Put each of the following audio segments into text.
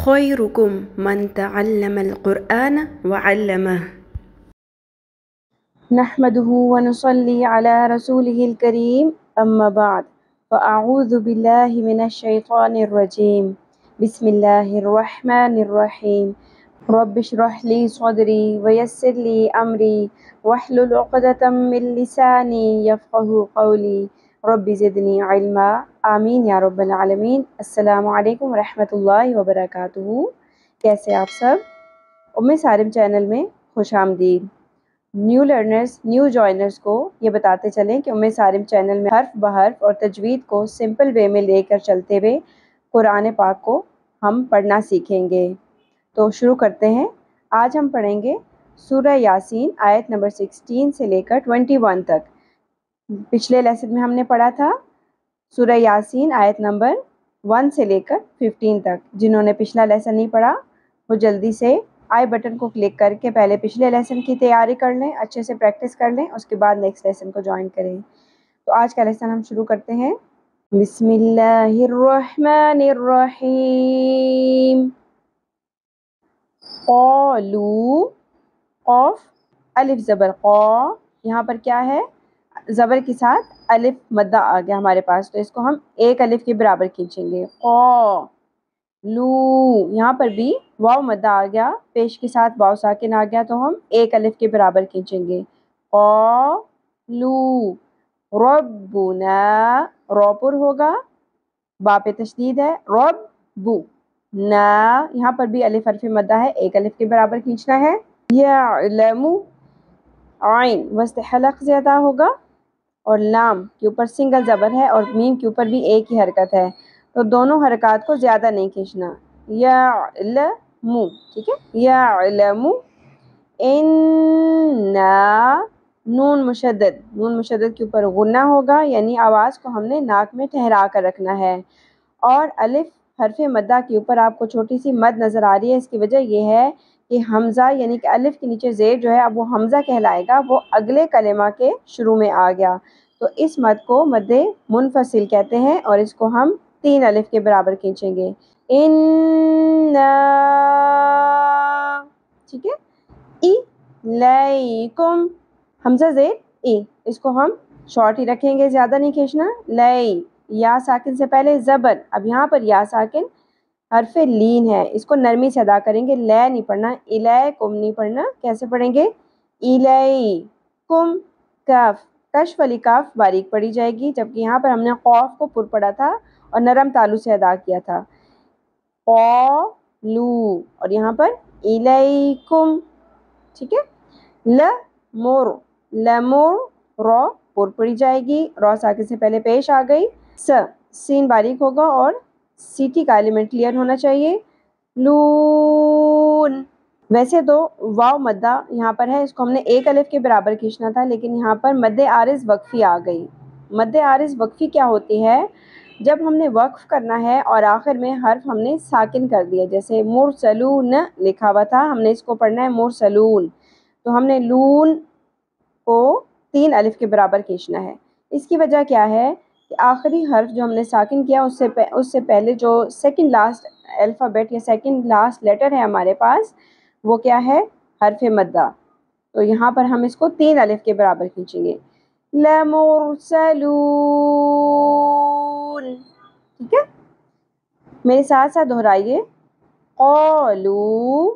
خيركم من تعلم القرآن وعلمه نحمده ونصلي على رسوله الكريم أما بعد فأعوذ بالله من الشيطان الرجيم بسم الله الرحمن الرحيم رب اشرح لي صدري ويسر لي أمري واحلل عقدة من لساني يفقه قولي رب زدني علما آمین یا رب العالمین۔ السلام علیکم ورحمۃ اللہ وبرکاتہ۔ کیسے آپ سب؟ سارم چینل میں خوش آمدید۔ نیو لرنرز، نیو جوائنرز کو یہ بتاتے چلیں کہ سارم چینل میں حرف بحرف اور تجوید کو سمپل وے میں لے کر چلتے ہوئے قرآن پاک کو ہم پڑھنا سیکھیں گے۔ تو شروع کرتے ہیں۔ آج ہم پڑھیں گے سورہ یاسین آیت نمبر 16 سے لے کر 21 تک۔ پچھلے لیسن میں ہم نے پڑھا تھا سورہ یاسین آیت نمبر 1 سے لے کر 15 تک۔ جنہوں نے پچھلا لیسن نہیں پڑھا وہ جلدی سے آئی بٹن کو کلک کر کے پہلے پچھلے لیسن کی تیاری کر لیں، اچھے سے پریکٹس کر لیں، اس کے بعد نیکسٹ لیسن کو جوائن کریں۔ تو آج کا لیسن ہم شروع کرتے ہیں۔ بسم اللہ الرحمن الرحیم۔ قالوا، قاف الف زبر قا، یہاں پر کیا ہے؟ زبر کے ساتھ الف مدہ آ گیا ہمارے پاس، تو اس کو ہم ایک الف کے برابر کھینچیں گے۔ قالوا، یہاں پر بھی واو مدہ آ گیا، پیش کے ساتھ واو ساکن آ گیا، تو ہم ایک الف کے برابر کھینچیں گے۔ قالوا ربنا، رو پر ہوگا، با پہ تشدید ہے، رب نا، یہاں پر بھی الف حرف مدہ ہے، ایک الف کے برابر کھینچنا ہے۔ یعلم، عین وسط حلق سے ادا ہوگا، اور لام کے اوپر سنگل زبر ہے اور میم کے اوپر بھی ایک ہی حرکت ہے، تو دونوں حرکات کو زیادہ نہیں کھینچنا۔ یعلم، ٹھیک ہے، یعلم انا، نون مشدد، نون مشدد کے اوپر غنہ ہوگا، یعنی آواز کو ہم نے ناک میں ٹھہرا کر رکھنا ہے، اور الف حرف مدہ کے اوپر آپ کو چھوٹی سی مد نظر آ رہی ہے۔ اس کی وجہ یہ ہے کہ حمزہ یعنی کہ الف کے نیچے زیر جو ہے اب وہ حمزہ کہلائے گا، وہ اگلے کلمہ کے شروع میں آ گیا، تو اس مد کو مد منفصل کہتے ہیں، اور اس کو ہم 3 الف کے برابر کھینچیں گے۔ انا، ٹھیک ہے، الیکم، حمزہ زیر ای، اس کو ہم شارٹ ہی رکھیں گے، زیادہ نہیں کھینچنا۔ لئی، یا ساکن سے پہلے زبر، اب یہاں پر یا ساکن حرف لین ہے، اس کو نرمی سے ادا کریں گے، لے نہیں پڑھنا، الیکم نہیں پڑھنا، کیسے پڑھیں گے؟ الیکم، کاف کش والی کاف باریک پڑھی جائے گی، جبکہ یہاں پر ہم نے قوف کو پر پڑھا تھا اور نرم تالو سے ادا کیا تھا۔ قالو، اور یہاں پر الیکم، ٹھیک ہے۔ لمر، لمر، رو پر پڑھی جائے گی، رو ساکن سے پہلے پیش آ گئی، سین باریک ہوگا اور سیٹی کا ایلیمنٹ کلیئر ہونا چاہیے۔ لون، ویسے تو واو مدہ یہاں پر ہے، اس کو ہم نے ایک الف کے برابر کھینچنا تھا، لیکن یہاں پر مد عارض وقفی آ گئی۔ مد عارض وقفی کیا ہوتی ہے؟ جب ہم نے وقف کرنا ہے اور آخر میں حرف ہم نے ساکن کر دیا، جیسے مرسلون لکھا ہوا تھا، ہم نے اس کو پڑھنا ہے مرسلون، تو ہم نے لون کو 3 الف کے برابر کھینچنا ہے۔ اس کی وجہ کیا ہے کہ آخری حرف جو ہم نے ساکن کیا اس سے پہلے جو سیکنڈ لاسٹ الفابیٹ یا سیکنڈ لاسٹ لیٹر ہے ہمارے پاس، وہ کیا ہے؟ حرف مدہ، تو یہاں پر ہم اس کو 3 الف کے برابر کھینچیں گے۔ لمرسلون، ٹھیک ہے، میرے ساتھ ساتھ دہرائیے۔ قالوا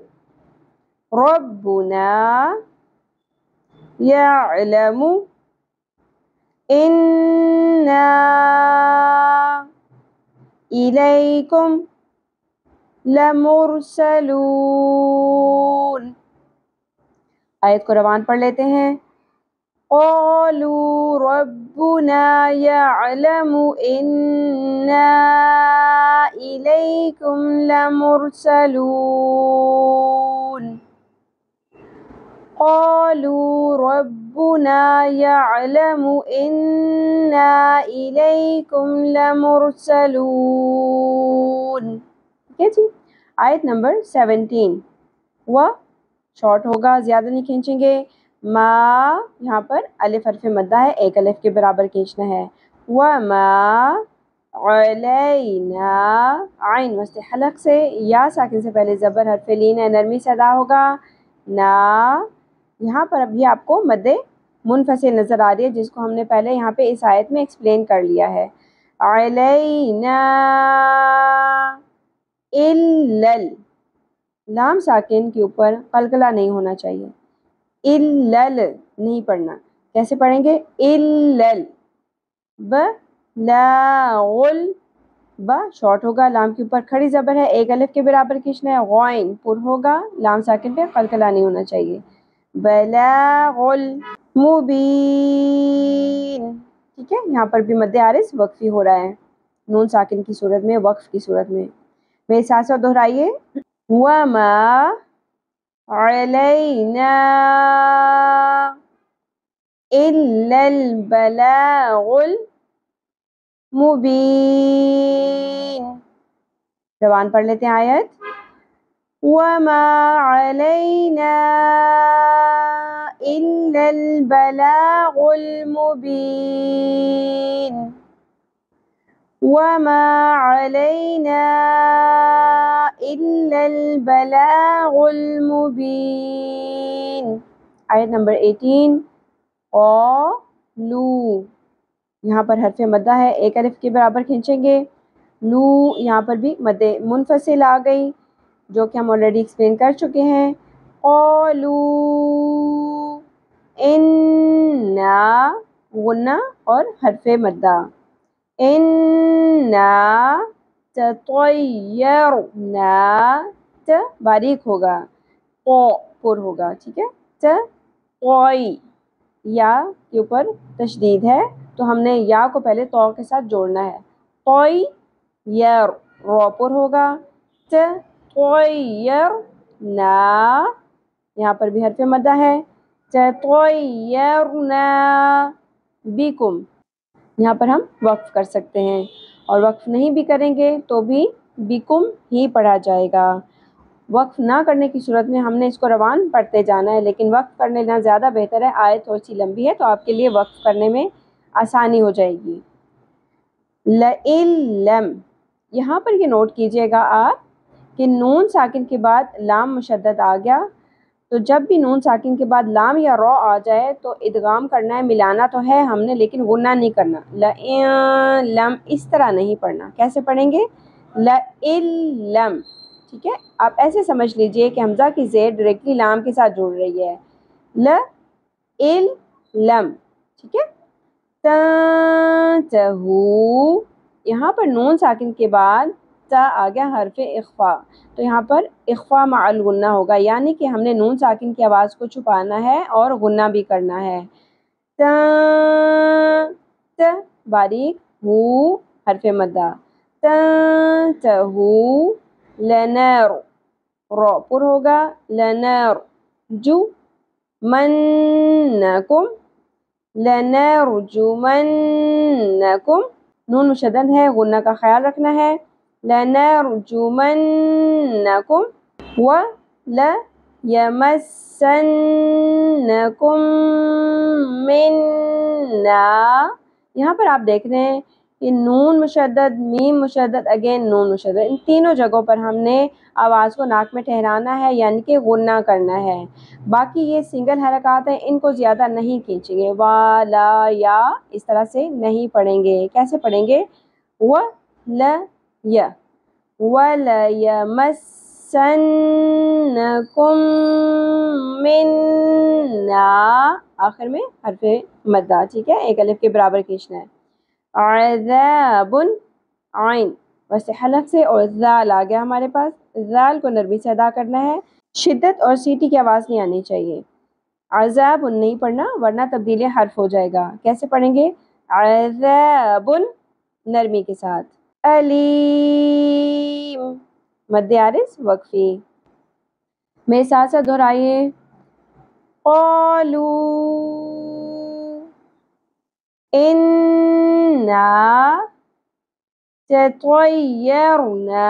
ربنا یعلم انا الیکم لمرسلون۔ آیت کو روان پڑھ لیتے ہیں۔ قالوا ربنا يعلم إنا إليكم لمرسلون۔ قالوا ربنا يعلم إنا إليكم لمرسلون۔ ٹھیک ہے جی، آیت نمبر 17، وہ شارٹ ہوگا، زیادہ نہیں کھینچیں گے۔ ما، یہاں پر الف حرف مدہ ہے، ایک الف کے برابر کھینچنا ہے۔ وما علینا، عین وسط حلق سے، یا ساکن سے پہلے زبر حرف لین ہے، نرمی سے ادا ہوگا، نا۔ یہاں پر ابھی آپ کو مد منفصل نظر آ رہی ہے، جس کو ہم نے پہلے یہاں پہ اس آیت میں ایکسپلین کر لیا ہے۔ علینا الل، لام ساکن کے اوپر قلقلہ نہیں ہونا چاہیے، الل نہیں پڑھنا۔ کیسے پڑھیں گے؟ الل، بلاغل، با شارٹ ہوگا، لام کے اوپر کھڑی زبر ہے، ایک الف کے برابر کھینچنا ہے، غائن پر ہوگا، لام ساکن پہ قلقلہ نہیں ہونا چاہیے۔ بلاغل مبین، ٹھیک ہے، یہاں پر بھی مد عارض وقفی ہو رہا ہے، نون ساکن کی صورت میں، وقف کی صورت میں۔ میرے ساتھ ساتھ دہرائیے، وما علینا الا البلاغ المبین۔ زبان پڑھ لیتے ہیں آیت، وما علینا الا البلاغ المبین، وما علینا الا البلاغ المبین۔ آیت نمبر 18، قالو، یہاں پر حرف مدہ ہے، ایک الف کے برابر کھینچیں گے، لو یہاں پر بھی مد منفصل آ گئی، جو کہ ہم آلریڈی ایکسپلین کر چکے ہیں۔ قالو انا، غنہ اور حرف مدہ، انا تطیرنا، ت باریک ہوگا، تو پر ہوگا، ٹھیک ہے، توئی، یا کے اوپر تشدید ہے تو ہم نے یا کو پہلے تو کے ساتھ جوڑنا ہے، توئی یر، رو پر ہوگا، تویرنا، یہاں پر بھی حرف مدہ ہے، تویرنا بکم، یہاں پر ہم وقف کر سکتے ہیں، اور وقف نہیں بھی کریں گے تو بھی بکم ہی پڑھا جائے گا۔ وقف نہ کرنے کی صورت میں ہم نے اس کو روان پڑھتے جانا ہے، لیکن وقف کر لینا زیادہ بہتر ہے، آیت تھوڑی سی لمبی ہے تو آپ کے لیے وقف کرنے میں آسانی ہو جائے گی۔ لَإِلَّمْ، یہاں پر یہ نوٹ کیجئے گا آپ کہ نون ساکن کے بعد لام مشدد آ گیا، تو جب بھی نون ساکن کے بعد لام یا رو آ جائے تو ادغام کرنا ہے، ملانا تو ہے ہم نے لیکن غنہ نہیں کرنا، لم اس طرح نہیں پڑھنا۔ کیسے پڑھیں گے؟ لَإِلَّمْ، ٹھیک ہے، آپ ایسے سمجھ لیجئے کہ حمزہ کی زیر ڈائریکٹلی لام کے ساتھ جڑ رہی ہے، لَإِلَّمْ، ٹھیک ہے۔ تَنْتَهُوا، یہاں پر نون ساکن کے بعد تا آ گیا حرف اخفا، تو یہاں پر اخفا مع الغنہ ہوگا، یعنی کہ ہم نے نون ساکن کی آواز کو چھپانا ہے اور غنہ بھی کرنا ہے۔ ت باریک، ہو حرف مدہ، تَنْتَهُوا لَنَارُ، رو پر ہوگا، لَنَارُ جو منکم، لَنَرْجُمَنَّكُمْ، نون مشدد ہے، غنہ کا خیال رکھنا ہے، لَنَرْجُمَنَّكُمْ وَلَيَمَسَّنَّكُمْ مِنَّا، یہاں پر آپ دیکھ رہے ہیں کہ نون مشدد، میم مشدد، اگین نون مشدد، ان تینوں جگہوں پر ہم نے آواز کو ناک میں ٹھہرانا ہے، یعنی کہ غنہ کرنا ہے۔ باقی یہ سنگل حرکات ہیں، ان کو زیادہ نہیں کھینچیں گے، وا لا یا اس طرح سے نہیں پڑھیں گے۔ کیسے پڑھیں گے؟ وَلَيَ، وَلَيَمَسَّنَّكُم مِّنَّا، آخر میں حرف مدہ، ٹھیک ہے، ایک الف کے برابر کھینچنا ہے۔ عذاب، عین ویسے حلق سے، اور ذال آ گیا ہمارے پاس، ذال کو نرمی سے ادا کرنا ہے، شدت اور سیٹی کی آواز نہیں آنی چاہیے۔ عذاب نہیں پڑھنا ورنہ تبدیل حرف ہو جائے گا۔ کیسے پڑھیں گے؟ عذاب، نرمی کے ساتھ، علیم، مد عارض وقفی۔ میرے ساتھ ساتھ دہرائیے، قالوا انا تطیرنا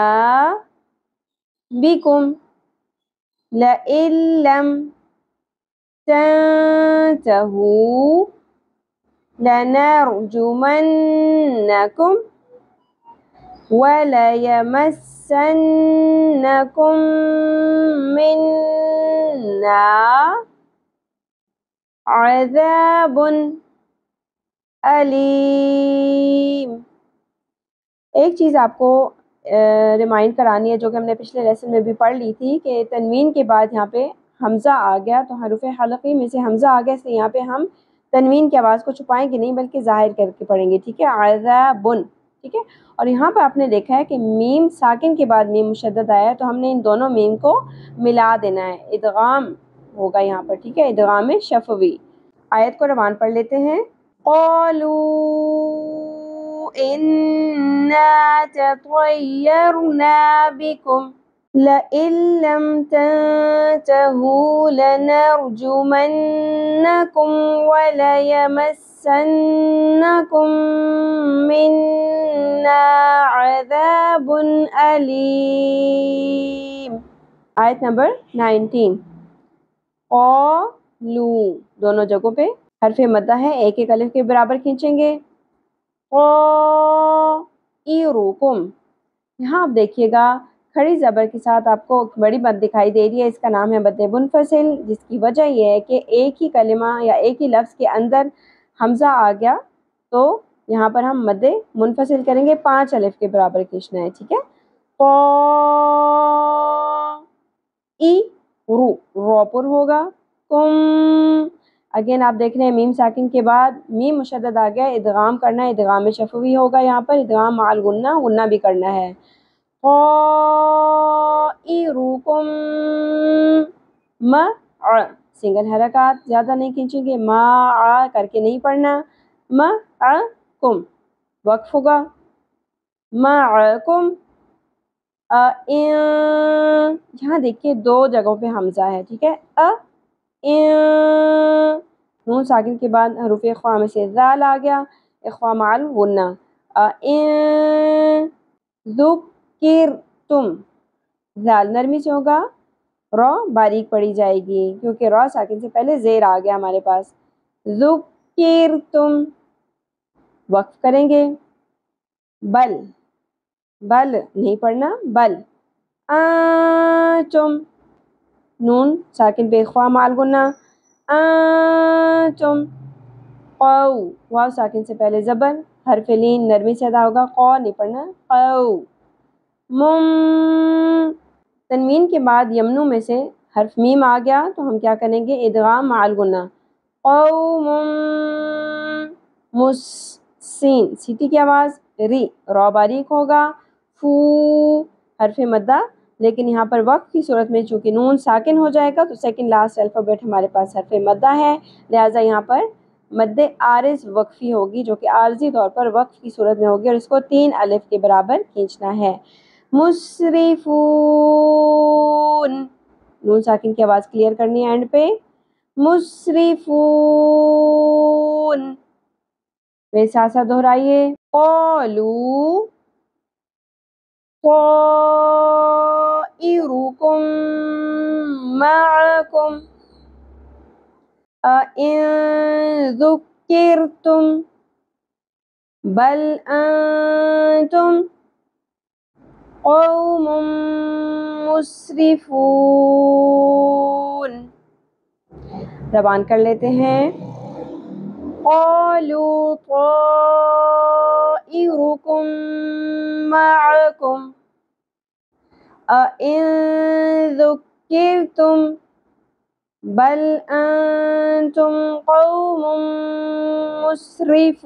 بکم لئن لم تنتهوا لنرجمنكم وَلَيَمَسَّنَّكُم مِّنَّا عَذَابٌ علیم۔ ایک چیز آپ کو ریمائنڈ کرانی ہے جو کہ ہم نے پچھلے لیسن میں بھی پڑھ لی تھی کہ تنوین کے بعد یہاں پہ حمزہ آ گیا، تو حروف حلقی میں سے حمزہ آ گیا، اس لیے یہاں پہ ہم تنوین کی آواز کو چھپائیں گے نہیں بلکہ ظاہر کر کے پڑھیں گے، ٹھیک ہے، عذابن، ٹھیک ہے۔ اور یہاں پہ آپ نے دیکھا ہے کہ میم ساکن کے بعد میم مشدد آیا ہے، تو ہم نے ان دونوں میم کو ملا دینا ہے، ادغام ہوگا یہاں پر، ٹھیک ہے، ادغام شفوی۔ آیت کو روان پڑھ لیتے ہیں۔ قالوا إنا تطيرنا بكم لئن لم تنتهوا لنرجمنكم وليمسنكم منا عذاب أليم۔ آیت نمبر 19۔ قالو دونوں جگہوں پہ حرف مدہ ہے، ایک ایک الف کے برابر کھینچیں گے۔ قائرکم، یہاں آپ دیکھیے گا کھڑی زبر کے ساتھ آپ کو بڑی مد دکھائی دے رہی ہے، اس کا نام ہے مد منفصل، جس کی وجہ یہ ہے کہ ایک ہی کلمہ یا ایک ہی لفظ کے اندر حمزہ آ گیا تو یہاں پر ہم مد منفصل کریں گے، 5 الف کے برابر کھینچنا ہے، ٹھیک ہے۔ رو رو پر ہوگا، کم، اگین آپ دیکھ رہے ہیں میم ساکن کے بعد میم مشدد آ گیا، ادغام کرنا ہے، ادغام شفوی ہوگا، یہاں پر ادغام مع الغنہ، غنہ بھی کرنا ہے۔ قائرکم مع، سنگل حرکات، زیادہ نہیں کھینچیں گے، مع کر کے نہیں پڑھنا، معکم، وقف ہوگا، معکم۔ یہاں دیکھیے 2 جگہوں پہ حمزہ ہے، ٹھیک ہے، نون ساکن کے بعد حروف اخفا میں سے ذال آ گیا، اخفا مع الغنہ، ذکرتم، ذال نرمی سے ہوگا، را باریک پڑی جائے گی کیونکہ را ساکن سے پہلے زیر آ گیا ہمارے پاس، ذکرتم، وقف کریں گے، بل، بل نہیں پڑھنا، بل، انتم، نون ساکن پہ اخفا مع الغنہ، انتم، قو، واو ساکن سے پہلے زبر، حرف لین نرمی سے ادا ہوگا، قو نہیں پڑھنا، قو، تنوین کے بعد یمنو میں سے حرف میم آ گیا تو ہم کیا کریں گے، ادغام مع الغنہ، قوم، سین سیٹی کی آواز، ری را باریک ہوگا، فو حرف مدہ، لیکن یہاں پر وقف کی صورت میں چونکہ نون ساکن ہو جائے گا تو سیکنڈ لاسٹ الفابیٹ ہمارے پاس حرف مدہ ہے، لہٰذا یہاں پر مد عارض وقفی ہوگی جو کہ عارضی طور پر وقف کی صورت میں ہوگی اور اس کو 3 الف کے برابر کھینچنا ہے۔ مسرفون، نون ساکن کی آواز کلیئر کرنی ہے اینڈ پہ، مسرفون، میرے ساتھ ساتھ دہرائیے، قالو طائرکم معکم أَإِن ذُكِّرْتُمْ بَلْ أَنْتُمْ قَوْمٌ مُسْرِفُونَ۔ زبان کر لیتے ہیں۔ قَالُوا طَائِرُكُمْ مَعَكُمْ أَإِن ذُكِّرْتُمْ بل انتم قوم مسرفون۔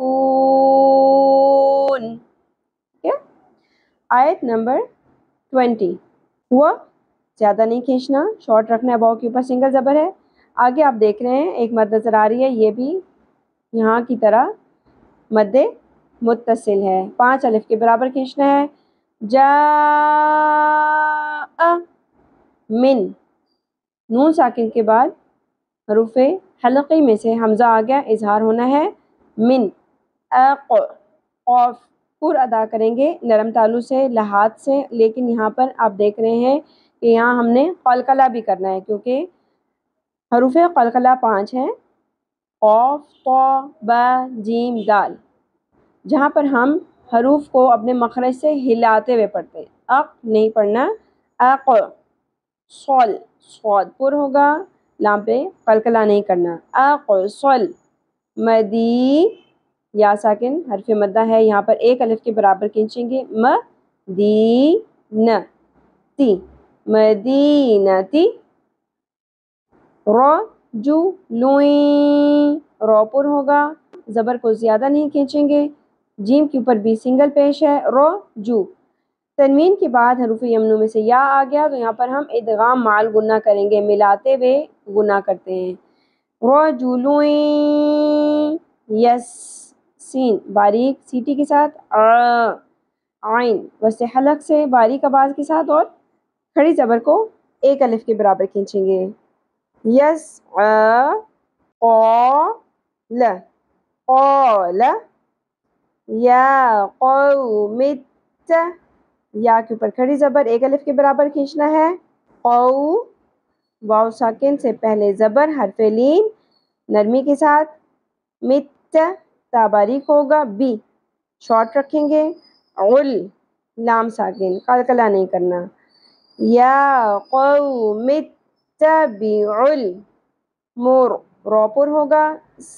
آیت نمبر 20 ہوا، زیادہ نہیں کھینچنا، شارٹ رکھنا ہے، واو کے اوپر سنگل زبر ہے۔ آگے آپ دیکھ رہے ہیں ایک مد نظر آ رہی ہے، یہ بھی یہاں کی طرح مد متصل ہے، 5 الف کے برابر کھینچنا ہے۔ جاء من، نون ساکن کے بعد حروف حلقی میں سے حمزہ آ گیا، اظہار ہونا ہے، من، قوف پر ادا کریں گے نرم تالو سے، لحاظ سے، لیکن یہاں پر آپ دیکھ رہے ہیں کہ یہاں ہم نے قلقلہ بھی کرنا ہے کیونکہ حروف قلقلہ 5 ہیں، قاف، طا، با، جیم، دال، جہاں پر ہم حروف کو اپنے مخرج سے ہلاتے ہوئے پڑھتے ہیں. اق نہیں پڑھنا. اق. صل صاد پر ہوگا, لام پہ قلقلہ نہیں کرنا. اق صل. مدی یا ساکن حرف مدہ ہے, یہاں پر ایک الف کے برابر کھینچیں گے. مدینہ تی مدینتی. رجلین رو پر ہوگا, زبر کو زیادہ نہیں کھینچیں گے. جیم کے اوپر بھی سنگل پیش ہے. رجو. تنوین کے بعد حروف یمنو میں سے یا آ گیا تو یہاں پر ہم ادغام مال گنہ کریں گے, ملاتے ہوئے گنہ کرتے ہیں. رجلین یس. سین باریک سیٹی کے ساتھ. عین وسط حلق سے باریک آواز کے ساتھ, اور کھڑی زبر کو ایک الف کے برابر کھینچیں گے. یس قال قال یا قوم یا کے اوپر کھڑی زبر ایک الف کے برابر کھینچنا ہے. قو واو ساکن سے پہلے زبر حرف لین نرمی کے ساتھ. مت تا باریک ہوگا. بی شارٹ رکھیں گے. عل لام ساکن قلقلہ نہیں کرنا. یا قوم اتبعوا مر رو پر ہوگا.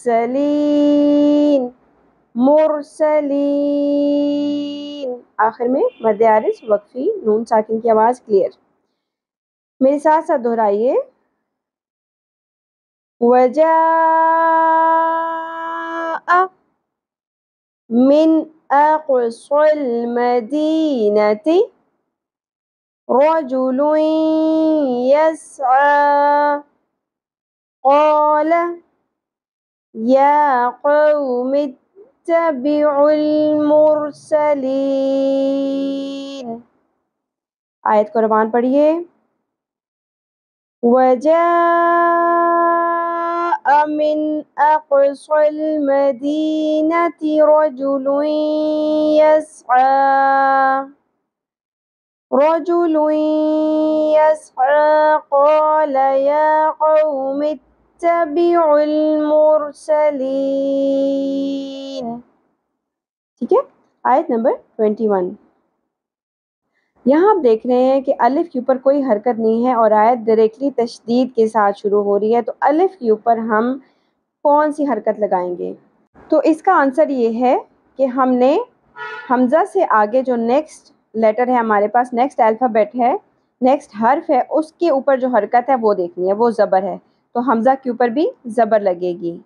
سلین مرسلین. آخر میں مد عارض وقفی نون ساکن کی آواز کلیئر. میرے ساتھ ساتھ دہرائیے. وجاء من اقصى المدينة رجل يسعى قال يا قوم اتبعوا المرسلين. آیت کو روان پڑھیے. وجاء من أقصى المدينة رجل يسعى قال يا قوم اتبعوا المرسلين. ٹھیک ہے. آیت نمبر 21. یہاں آپ دیکھ رہے ہیں کہ الف کے اوپر کوئی حرکت نہیں ہے اور آیت ڈائریکٹلی تشدید کے ساتھ شروع ہو رہی ہے, تو الف کے اوپر ہم کون سی حرکت لگائیں گے؟ تو اس کا آنسر یہ ہے کہ ہم نے حمزہ سے آگے جو نیکسٹ لیٹر ہے ہمارے پاس, نیکسٹ الفابیٹ ہے, نیکسٹ حرف ہے, اس کے اوپر جو حرکت ہے وہ دیکھنی ہے, وہ زبر ہے. تو حمزہ کے اوپر بھی زبر لگے گی.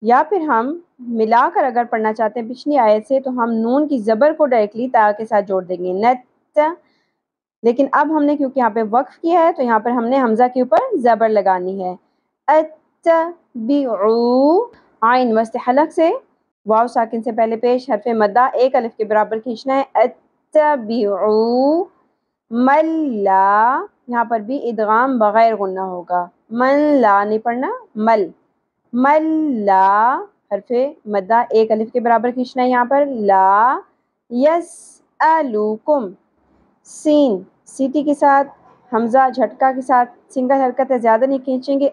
یا پھر ہم ملا کر اگر پڑھنا چاہتے ہیں پچھلی آیت سے, تو ہم نون کی زبر کو ڈائریکٹلی تا کے ساتھ جوڑ دیں گے. نت. لیکن اب ہم نے کیونکہ یہاں پہ وقف کیا ہے تو یہاں پر ہم نے حمزہ کے اوپر زبر لگانی ہے. اتبعوا عین وسط حلق سے واو ساکن سے پہلے پیش حرف مدہ ایک الف کے برابر کھینچنا ہے. اتبعوا ملا, یہاں پر بھی ادغام بغیر غنہ ہوگا. من لا نہیں پڑھنا. ملا حرف مدہ ایک الف کے برابر کھینچنا ہے یہاں پر. لا یسألوکم سین سیٹی کے ساتھ, حمزہ جھٹکا کے ساتھ, سنگل حرکت ہے, زیادہ نہیں کھینچیں گے.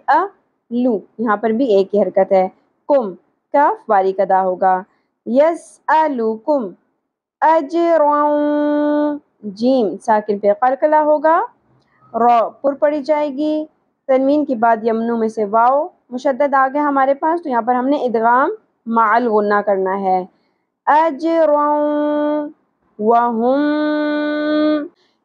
لو یہاں پر بھی ایک ہی حرکت ہے. کم کاف باریک ادا ہوگا. یسألوکم اجرا جیم ساکن پہ قلقلہ ہوگا. رو پر پڑی جائے گی. تنوین کے بعد یمنو میں سے واو مشدد آ گیا ہمارے پاس, تو یہاں پر ہم نے ادغام مع غنہ کرنا ہے. اجرا وہم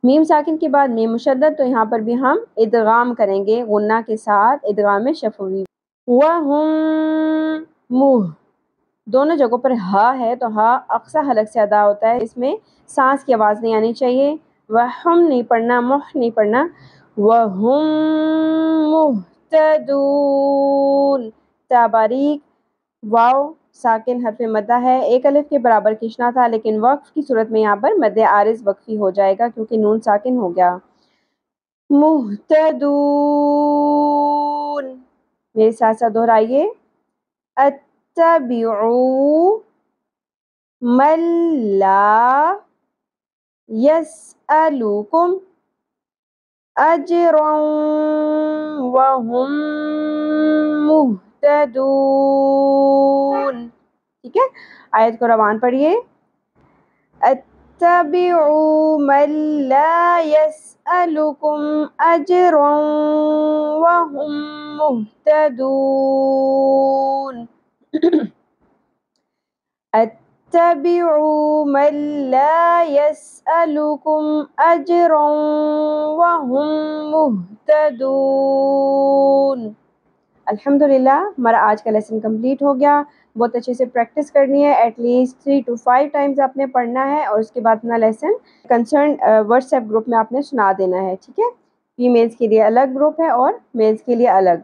میم ساکن کے بعد میم مشدد, تو یہاں پر بھی ہم ادغام کریں گے غنہ کے ساتھ, ادغام شفوی. وہم دونوں جگہوں پر ہا ہے, تو ہا اقصی حلق سے ادا ہوتا ہے, اس میں سانس کی آواز نہیں آنی چاہیے. وہم نہیں پڑھنا, مح نہیں پڑھنا. وہم مہتدون تا باریک واو ساکن حرف مدہ ہے, ایک الف کے برابر کھینچنا تھا, لیکن وقف کی صورت میں یہاں پر مد عارض وقفی ہو جائے گا کیونکہ نون ساکن ہو گیا. مہتدون میرے ساتھ ساتھ دہرائیے. اتبعوا من لا یسألوکم اجرا وهم مہتدون. ٹھیک ہے، آیت کو روان پڑھیے. اتبعوا من لا يسألكم أجرا وهم مهتدون. اتبعوا من لا يسألكم أجرا وهم مهتدون. الحمدللہ ہمارا آج کا لیسن کمپلیٹ ہو گیا. بہت اچھے سے پریکٹس کرنی ہے، ایٹ لیسٹ 3 to 5 ٹائمز آپ نے پڑھنا ہے، اور اس کے بعد اپنا lesson concern what's app group میں آپ نے سنا دینا ہے. ٹھیک ہے، فیمیلز کے لیے الگ گروپ ہے اور میلز کے لیے الگ.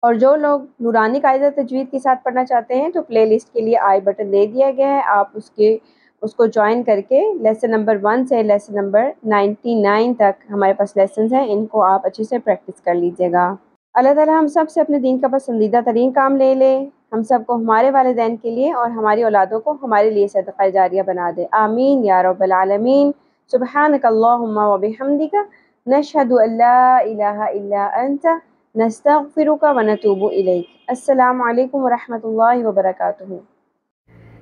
اور جو لوگ نورانی قاعدہ تجوید کے ساتھ پڑھنا چاہتے ہیں تو پلے لسٹ کے لیے آئی بٹن دے دیا گیا ہے، آپ اس کو جوائن کر کے لیسن نمبر 1 سے لیسن نمبر 99 تک ہمارے پاس لیسنز ہیں، ان کو آپ اچھے سے پریکٹس کر لیجیے گا. اللہ تعالی ہم سب سے اپنے دین کا پسندیدہ ترین کام لے لے، ہم سب کو ہمارے والدین کے لیے اور ہماری اولادوں کو ہمارے لیے صدقہ جاریہ بنا دے. آمین یا رب العالمین. سبحانک اللہم و بحمدک، نشہد ان لا الہ الا انت، نستغفرک و نتوب الیک. السلام علیکم ورحمۃ اللہ وبرکاتہ.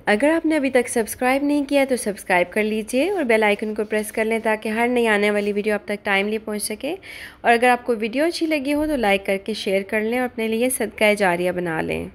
اگر آپ نے ابھی تک سبسکرائب نہیں کیا تو سبسکرائب کر لیجئے اور بیل آئیکن کو پریس کر لیں تاکہ ہر نئی آنے والی ویڈیو آپ تک ٹائملی پہنچ سکے. اور اگر آپ کو ویڈیو اچھی لگی ہو تو لائک کر کے شیئر کر لیں اور اپنے لیے صدقہ جاریہ بنا لیں.